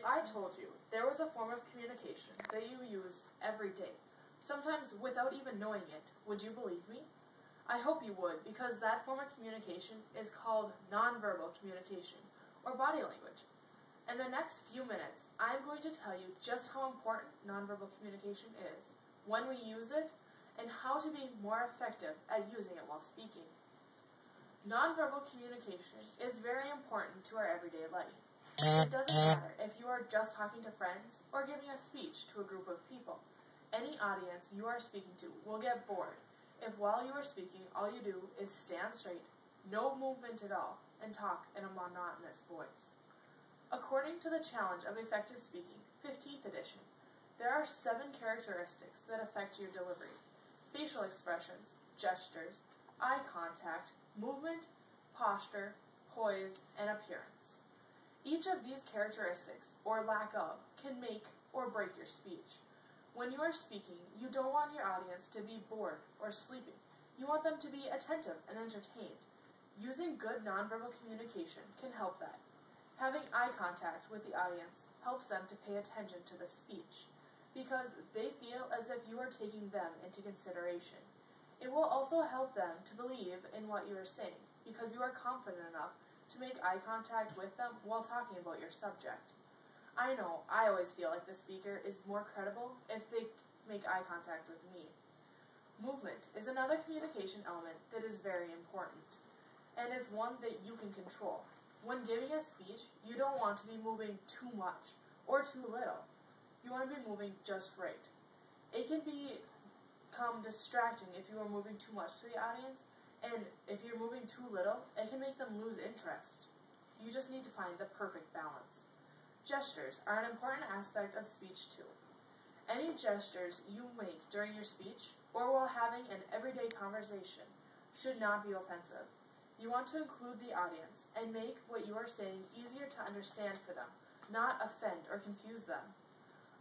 I told you there was a form of communication that you used every day, sometimes without even knowing it, would you believe me? I hope you would, because that form of communication is called nonverbal communication, or body language. In the next few minutes, I'm going to tell you just how important nonverbal communication is, when we use it, and how to be more effective at using it while speaking. Nonverbal communication is very important to our everyday life. It doesn't matter if you are just talking to friends or giving a speech to a group of people. Any audience you are speaking to will get bored if while you are speaking all you do is stand straight, no movement at all, and talk in a monotonous voice. According to the Challenge of Effective Speaking, 15th edition, there are 7 characteristics that affect your delivery: facial expressions, gestures, eye contact, movement, posture, poise, and appearance. Each of these characteristics, or lack of, can make or break your speech. When you are speaking, you don't want your audience to be bored or sleeping. You want them to be attentive and entertained. Using good nonverbal communication can help that. Having eye contact with the audience helps them to pay attention to the speech, because they feel as if you are taking them into consideration. It will also help them to believe in what you are saying, because you are confident enough to make eye contact with them while talking about your subject. I know, I always feel like the speaker is more credible if they make eye contact with me. Movement is another communication element that is very important, and it's one that you can control. When giving a speech, you don't want to be moving too much or too little. You want to be moving just right. It can become distracting if you are moving too much to the audience, and if you're moving too little, it can make them lose interest. You just need to find the perfect balance. Gestures are an important aspect of speech too. Any gestures you make during your speech or while having an everyday conversation should not be offensive. You want to include the audience and make what you are saying easier to understand for them, not offend or confuse them.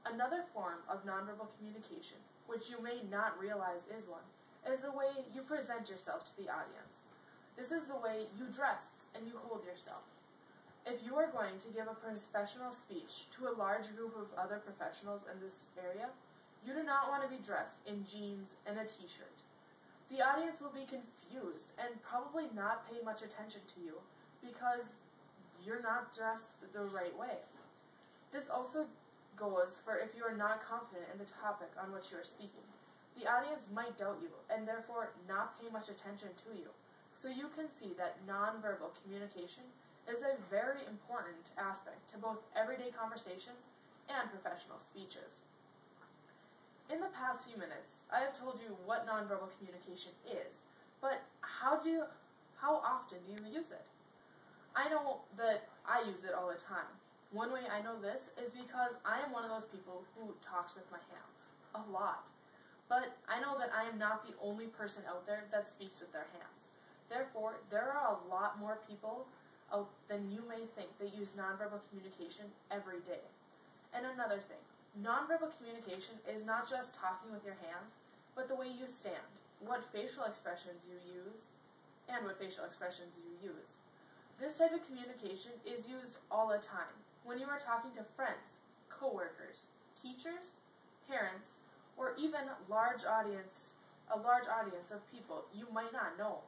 Another form of nonverbal communication, which you may not realize is one, is the way you present yourself to the audience. This is the way you dress and you hold yourself. If you are going to give a professional speech to a large group of other professionals in this area, you do not want to be dressed in jeans and a t-shirt. The audience will be confused and probably not pay much attention to you because you're not dressed the right way. This also goes for if you are not confident in the topic on which you are speaking. The audience might doubt you and therefore not pay much attention to you. So you can see that nonverbal communication is a very important aspect to both everyday conversations and professional speeches. In the past few minutes, I have told you what nonverbal communication is, but how often do you use it? I know that I use it all the time. One way I know this is because I am one of those people who talks with my hands, a lot. But I know that I am not the only person out there that speaks with their hands. Therefore, there are a lot more people than you may think that use nonverbal communication every day. And another thing, nonverbal communication is not just talking with your hands, but the way you stand, what facial expressions you use, and what facial expressions you use. This type of communication is used all the time when you are talking to friends, coworkers, teachers, parents, or even a large audience of people you might not know.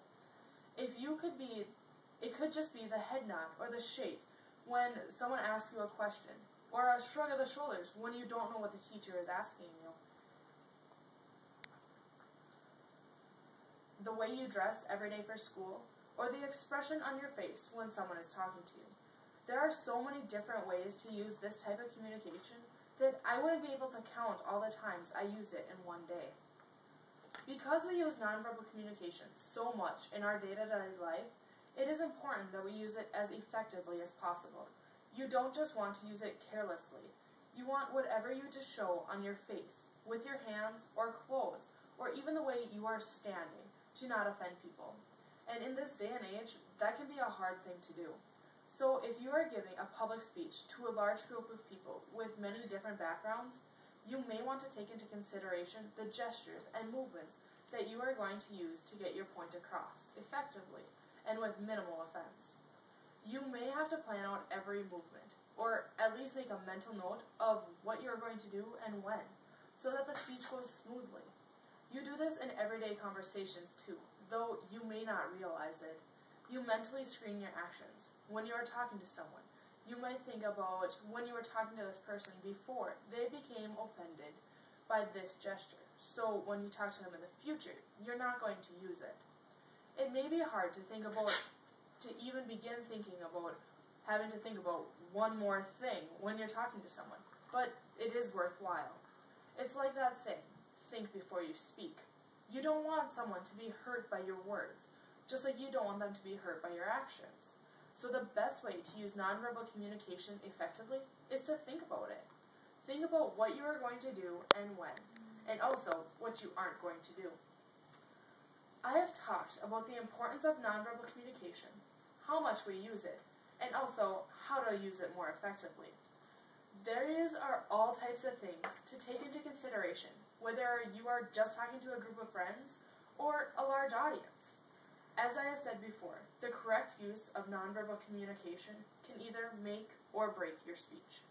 It could just be the head nod or the shake when someone asks you a question, or a shrug of the shoulders when you don't know what the teacher is asking you. The way you dress every day for school, or the expression on your face when someone is talking to you. There are so many different ways to use this type of communication that I wouldn't be able to count all the times I use it in one day. Because we use nonverbal communication so much in our day-to-day life, it is important that we use it as effectively as possible. You don't just want to use it carelessly. You want whatever you just show on your face, with your hands or clothes, or even the way you are standing, to not offend people. And in this day and age, that can be a hard thing to do. So if you are giving a public speech to a large group of people with many different backgrounds, you may want to take into consideration the gestures and movements that you are going to use to get your point across effectively and with minimal offense. You may have to plan out every movement, or at least make a mental note of what you're going to do and when, so that the speech goes smoothly. You do this in everyday conversations too, though you may not realize it. You mentally screen your actions when you are talking to someone. You might think about when you were talking to this person before they became offended by this gesture. So when you talk to them in the future, you're not going to use it. It may be hard to even begin thinking about having to think about one more thing when you're talking to someone, but it is worthwhile. It's like that saying, think before you speak. You don't want someone to be hurt by your words, just like you don't want them to be hurt by your actions. So the best way to use nonverbal communication effectively is to think about it. Think about what you are going to do and when, and also what you aren't going to do. I have talked about the importance of nonverbal communication, how much we use it, and also how to use it more effectively. There are all types of things to take into consideration, whether you are just talking to a group of friends or a large audience. As I have said before, the correct use of nonverbal communication can either make or break your speech.